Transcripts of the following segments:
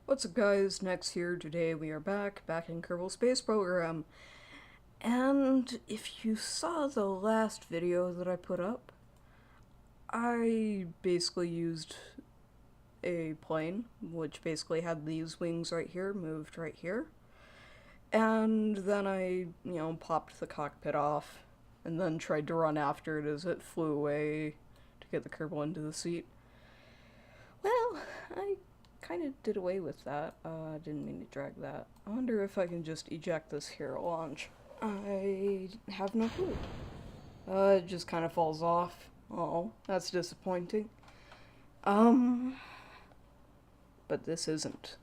What's up guys, Next here. Today we are back in Kerbal Space Program. And if you saw the last video that I put up, I basically used a plane, which basically had these wings right here, moved right here. And then I, popped the cockpit off, and then tried to run after it as it flew away to get the Kerbal into the seat. Well, I kind of did away with that. Didn't mean to drag that. I wonder if I can just eject this hero launch. I have no clue. It just kind of falls off. Oh, that's disappointing. But this isn't.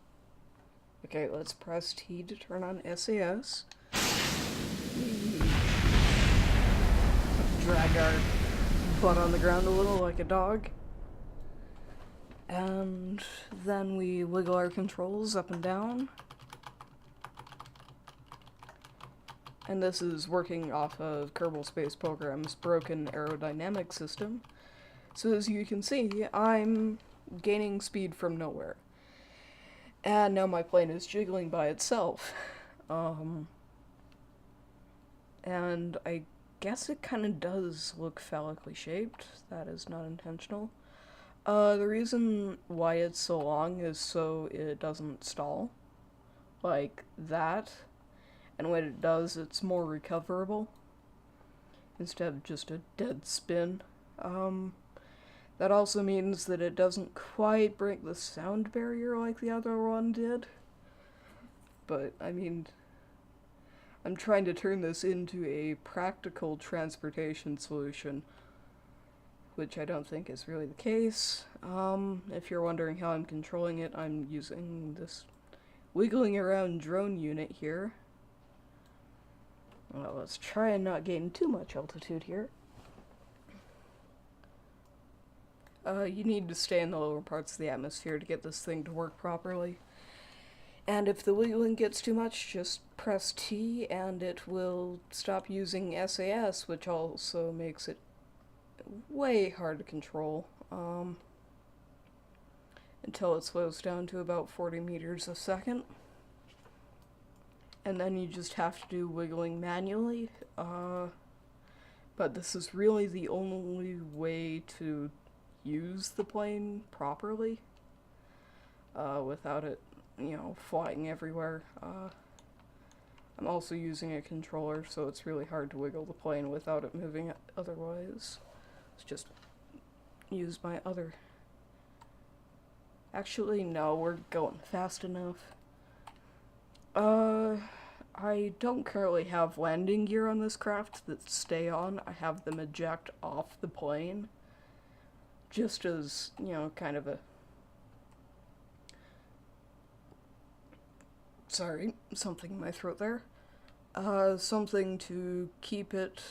Okay, let's press T to turn on SAS. Drag our butt on the ground a little like a dog. And then we wiggle our controls up and down. And this is working off of Kerbal Space Program's broken aerodynamic system. So as you can see, I'm gaining speed from nowhere. And now my plane is jiggling by itself. And I guess it kind of does look phallically shaped. That is not intentional. The reason why it's so long is so it doesn't stall. Like that. And when it does, it's more recoverable. Instead of just a dead spin. That also means that it doesn't quite break the sound barrier like the other one did. But, I mean, I'm trying to turn this into a practical transportation solution, which I don't think is really the case. If you're wondering how I'm controlling it, I'm using this wiggling around drone unit here. Well, let's try and not gain too much altitude here. You need to stay in the lower parts of the atmosphere to get this thing to work properly. And if the wiggling gets too much, just press T and it will stop using SAS, which also makes it way hard to control, until it slows down to about 40 meters a second. And then you just have to do wiggling manually, but this is really the only way to use the plane properly, without it, flying everywhere. I'm also using a controller, so it's really hard to wiggle the plane without it moving otherwise. Let's just use my other... Actually, no, we're going fast enough. I don't currently have landing gear on this craft that stay on. I have them eject off the plane. Just as, kind of a... Sorry, something in my throat there. Something to keep it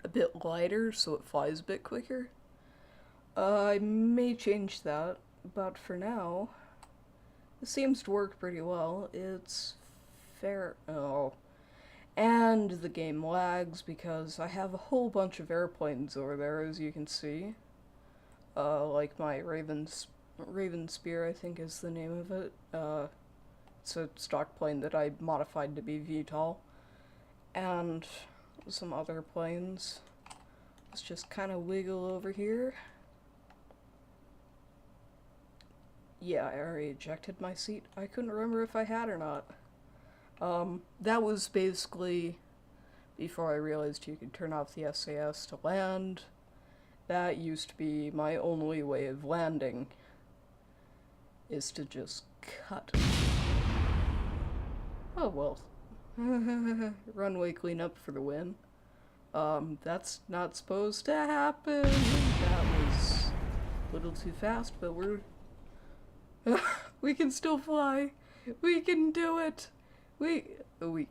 a bit lighter so it flies a bit quicker. I may change that, but for now, it seems to work pretty well. It's fair. Oh. And the game lags because I have a whole bunch of airplanes over there, as you can see. Like my Raven Spear, I think is the name of it. It's a stock plane that I modified to be VTOL. And some other planes. Let's just kind of wiggle over here. Yeah, I already ejected my seat. I couldn't remember if I had or not. That was basically before I realized you could turn off the SAS to land. That used to be my only way of landing, is to just cut. Oh well. Runway cleanup for the win. That's not supposed to happen. That was a little too fast, but we're... we can still fly. We can do it. We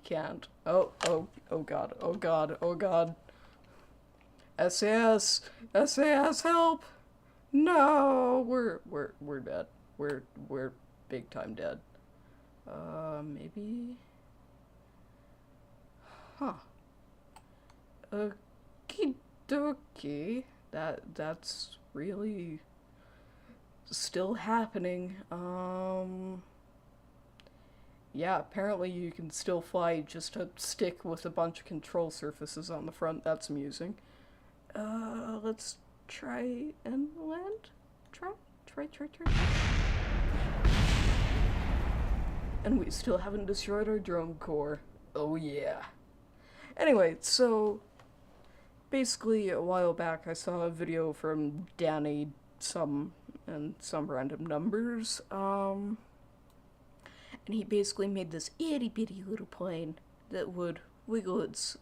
can't. Oh god, oh god, oh god. SAS, help! No, we're dead. We're big time dead. Maybe. Huh. Okie dokie. That's really still happening. yeah, apparently you can still fly just a stick with a bunch of control surfaces on the front. That's amusing. Let's try and land? Try? Try. And we still haven't destroyed our drone core. Oh yeah. Anyway, so basically a while back I saw a video from Danny and some random numbers, and he basically made this itty bitty little plane that would wiggle its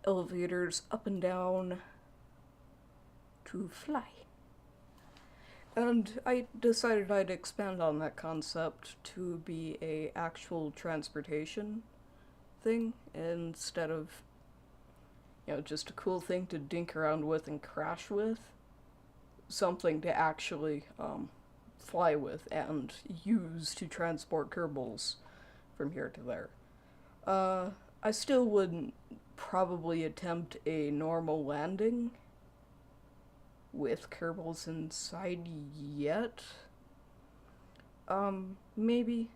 elevators up and down to fly. And I decided I'd expand on that concept to be a actual transportation thing instead of, just a cool thing to dink around with and crash with. Something to actually fly with and use to transport Kerbals from here to there. I still wouldn't probably attempt a normal landing with Kerbals inside yet. Maybe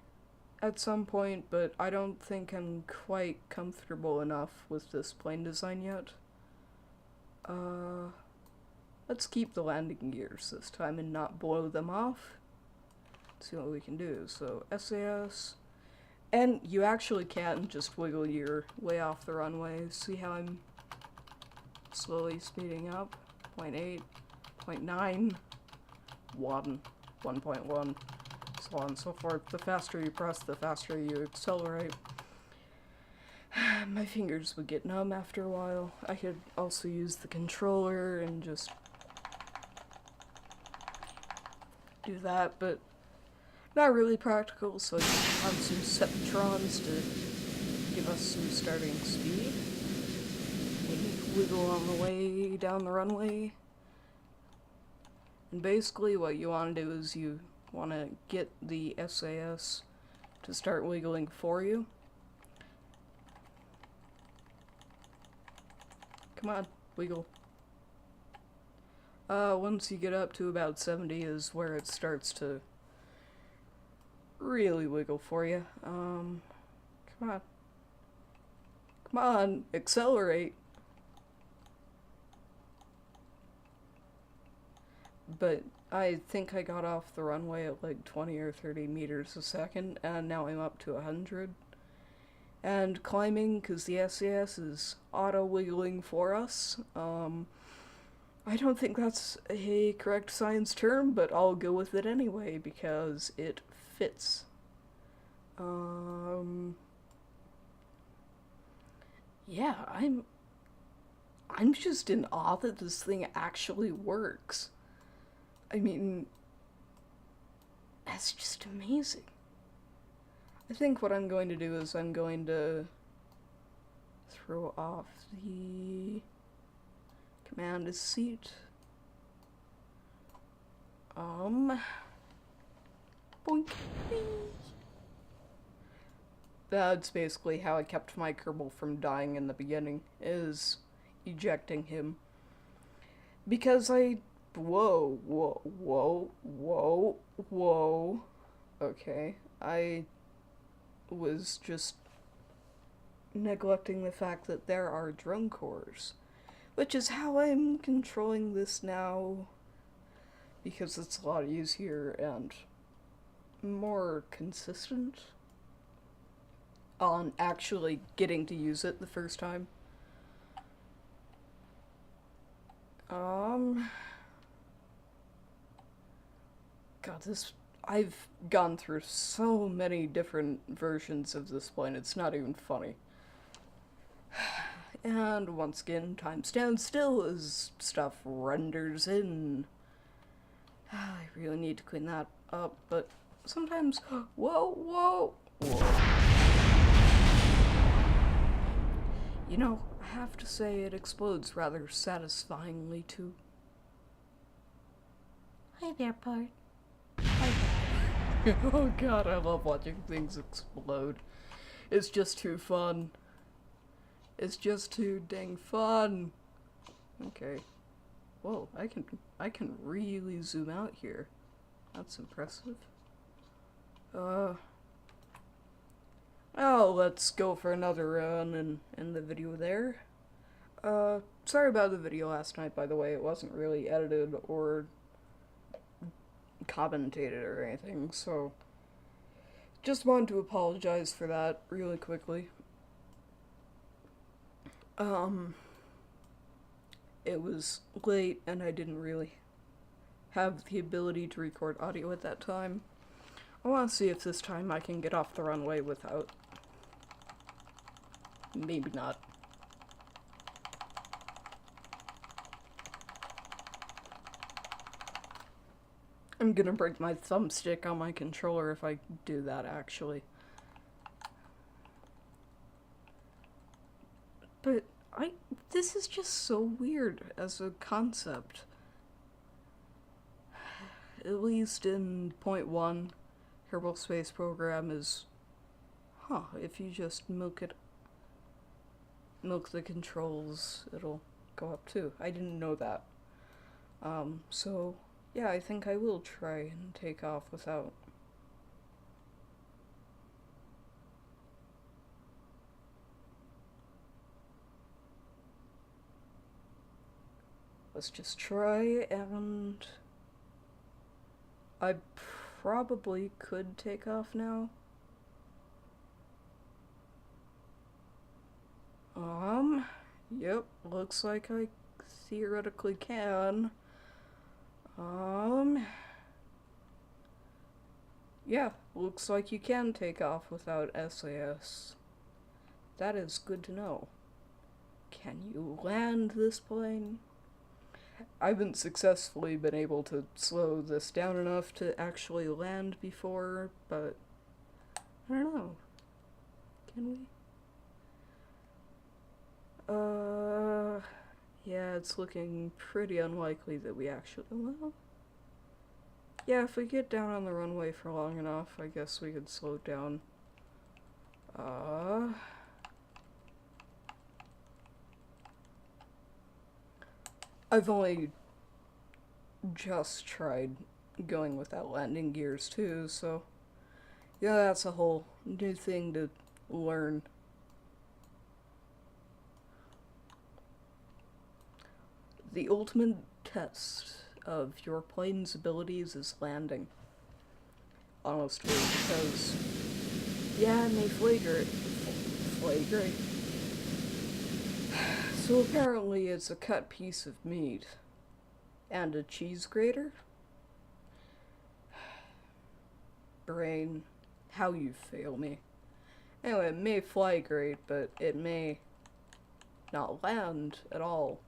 at some point, but I don't think I'm quite comfortable enough with this plane design yet. Let's keep the landing gears this time and not blow them off. Let's see what we can do. So, SAS. And you actually can just wiggle your way off the runway. See how I'm slowly speeding up? 0.8, 0.9, 1, 1.1, so on and so forth. The faster you press, the faster you accelerate. My fingers would get numb after a while. I could also use the controller and just do that, but not really practical, so I just have some Septrons to give us some starting speed. Maybe wiggle on the way down the runway. And basically what you want to do is you want to get the SAS to start wiggling for you. Come on, wiggle. Once you get up to about 70 is where it starts to really wiggle for you. Come on. Come on, accelerate. But I think I got off the runway at like 20 or 30 meters a second, and now I'm up to 100. And climbing, because the SAS is auto-wiggling for us. I don't think that's a correct science term, but I'll go with it anyway, because it fits. Yeah, I'm just in awe that this thing actually works. I mean, that's just amazing. I think what I'm going to do is I'm going to throw off the command seat. Boink. That's basically how I kept my Kerbal from dying in the beginning, is ejecting him. Because whoa. Okay, I was just neglecting the fact that there are drone cores, which is how I'm controlling this now, because it's a lot easier and more consistent on actually getting to use it the first time. God, I've gone through so many different versions of this plane, it's not even funny. And once again, time stands still as stuff renders in. I really need to clean that up, but sometimes... Whoa! You know, I have to say it explodes rather satisfyingly, too. Hi there, Bart. Oh god, I love watching things explode. It's just too fun. It's just too dang fun. Okay. Whoa, I can really zoom out here. That's impressive. Oh, let's go for another run in the video there. Sorry about the video last night, by the way. It wasn't really edited or commentated or anything, so just wanted to apologize for that really quickly. Um, it was late and I didn't really have the ability to record audio at that time. I want to see if this time I can get off the runway without. Maybe not. I'm gonna break my thumbstick on my controller if I do that, actually. But this is just so weird as a concept. At least in point 1, Kerbal Space Program is, if you just milk the controls, it'll go up too. I didn't know that. So, yeah, I think I will try and take off without. Let's just try, and I probably could take off now. Yep, looks like I theoretically can. Yeah, looks like you can take off without SAS. That is good to know. Can you land this plane? I haven't successfully been able to slow this down enough to actually land before, but I don't know. Can we? Yeah, it's looking pretty unlikely that we actually, well, yeah, if we get down on the runway for long enough, I guess we could slow down. I've only just tried going without landing gears too, so yeah, that's a whole new thing to learn. The ultimate test of your plane's abilities is landing. Honestly, because, yeah, it may flagrate. So apparently it's a cut piece of meat. And a cheese grater? Brain, how you fail me. Anyway, it may fly great, but it may not land at all.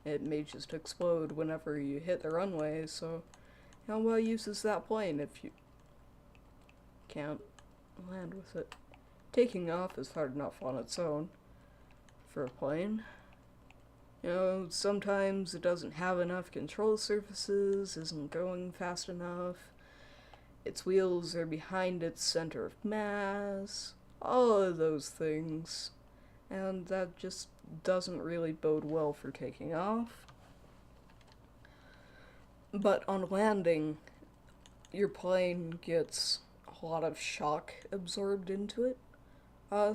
It may just explode whenever you hit the runway, so how well use is that plane if you can't land with it? Taking off is hard enough on its own for a plane. You know, sometimes it doesn't have enough control surfaces, isn't going fast enough, its wheels are behind its center of mass, all of those things. And that just doesn't really bode well for taking off. But on landing, your plane gets a lot of shock absorbed into it.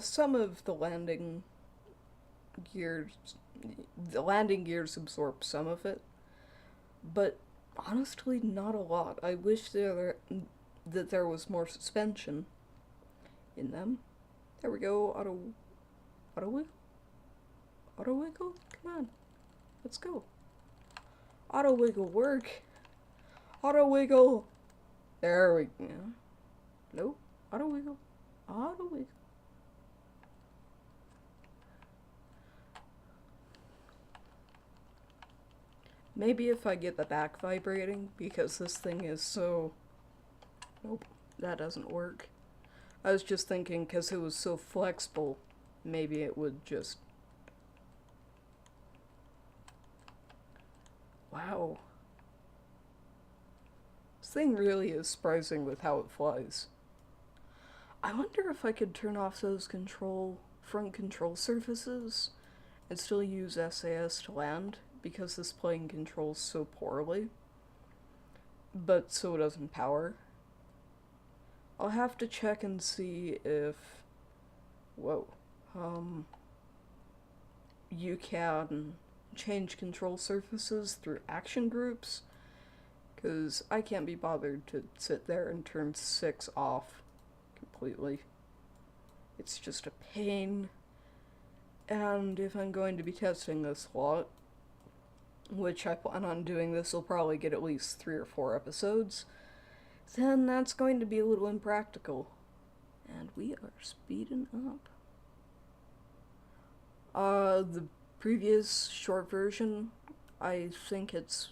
Some of the landing gears absorb some of it, but honestly not a lot. I wish that there was more suspension in them. There we go. Auto wiggle? Come on. Let's go. Auto wiggle work. Auto wiggle. There we go. Nope. Auto wiggle. Auto wiggle. Maybe if I get the back vibrating, because this thing is so... Nope, that doesn't work. I was just thinking, because it was so flexible, maybe it would just... Wow. This thing really is surprising with how it flies. I wonder if I could turn off those front control surfaces and still use SAS to land, because this plane controls so poorly, but so doesn't power. I'll have to check and see if Whoa. You can change control surfaces through action groups, because I can't be bothered to sit there and turn 6 off completely. It's just a pain. And if I'm going to be testing this a lot, which I plan on doing, this will probably get at least 3 or 4 episodes, then that's going to be a little impractical. And we are speeding up. The previous short version, I think it's,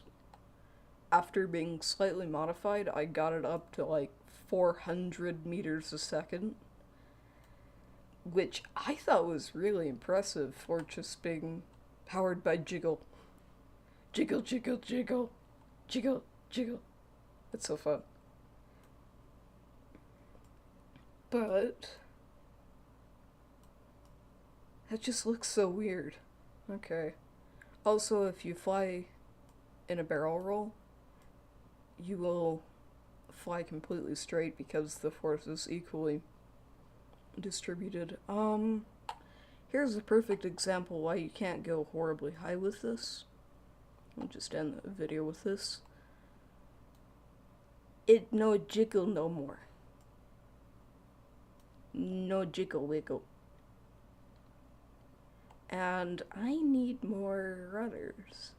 after being slightly modified, I got it up to like 400 meters a second, which I thought was really impressive for just being powered by jiggle. Jiggle, jiggle, jiggle, jiggle, jiggle. It's so fun. But that just looks so weird. Okay. Also, if you fly in a barrel roll, you will fly completely straight because the force is equally distributed. Here's a perfect example why you can't go horribly high with this. I'll just end the video with this. It no jiggle no more. No jiggle wiggle. And I need more rudders,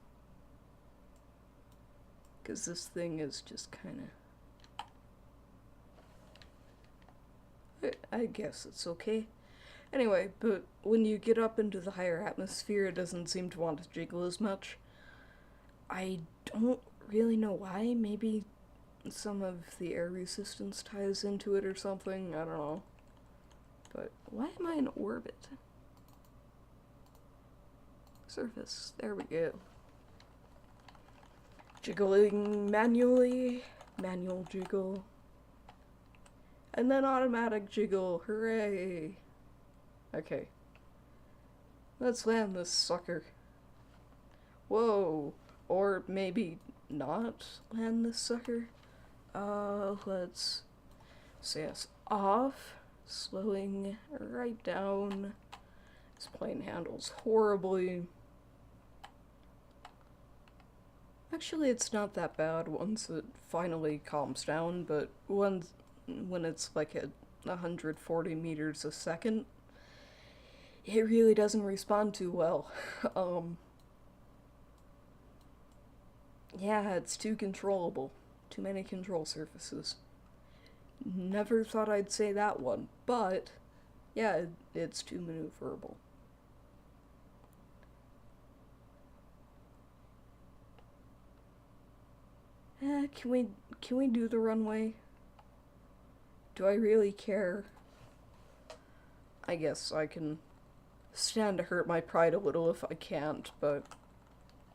because this thing is just kind of... I guess it's okay. Anyway, but when you get up into the higher atmosphere, it doesn't seem to want to jiggle as much. I don't really know why. Maybe some of the air resistance ties into it or something. I don't know. But why am I in orbit? Surface. There we go. Jiggling manually. Manual jiggle. And then automatic jiggle. Hooray! Okay. Let's land this sucker. Whoa. Or maybe not land this sucker. Let's say us off. Slowing right down. This plane handles horribly. Actually, it's not that bad once it finally calms down, but when it's like at 140 meters a second, it really doesn't respond too well. Yeah, it's too controllable. Too many control surfaces. Never thought I'd say that one, but yeah, it's too maneuverable. Can we do the runway? Do I really care? I guess I can stand to hurt my pride a little if I can't, but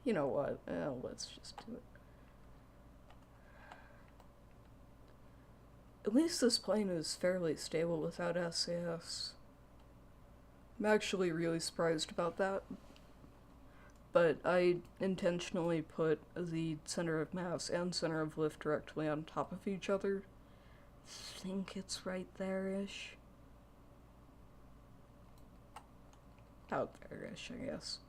you know what? Let's just do it. At least this plane is fairly stable without SAS. I'm actually really surprised about that. But I intentionally put the center of mass and center of lift directly on top of each other. I think it's right there-ish. Out there-ish, I guess.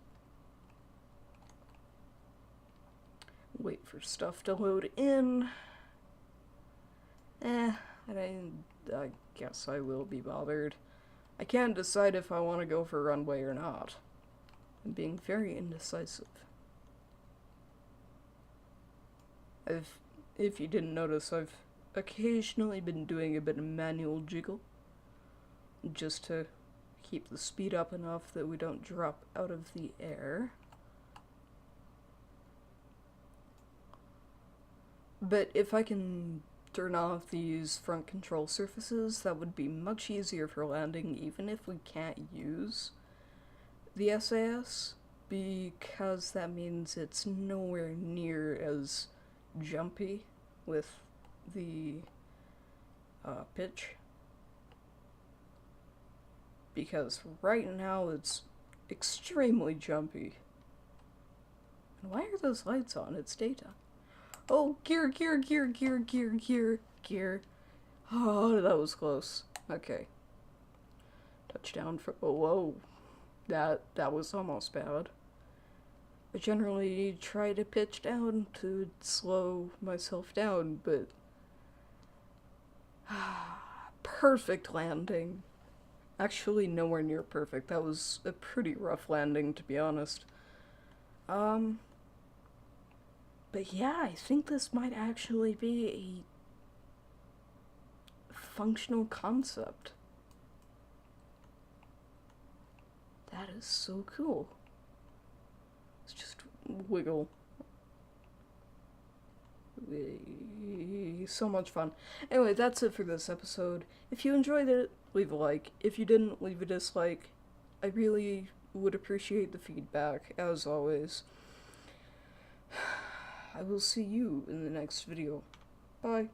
Wait for stuff to load in. I guess I will be bothered. I can't decide if I want to go for runway or not. I'm being very indecisive. If you didn't notice, I've occasionally been doing a bit of manual jiggle, just to keep the speed up enough that we don't drop out of the air. But if I can turn off these front control surfaces, that would be much easier for landing, even if we can't use the SAS, because that means it's nowhere near as jumpy with the pitch. Because right now it's extremely jumpy. And why are those lights on? It's daytime. Oh, gear, gear, gear, gear, gear, gear, gear. Oh, that was close. Okay. touchdown for, oh, whoa, that was almost bad. I generally try to pitch down to slow myself down, but perfect landing. Actually, nowhere near perfect. That was a pretty rough landing, to be honest. Um, but yeah, I think this might actually be a functional concept. That is so cool. Let's just wiggle. So much fun. Anyway, that's it for this episode. If you enjoyed it, leave a like. If you didn't, leave a dislike. I really would appreciate the feedback, as always. I will see you in the next video. Bye.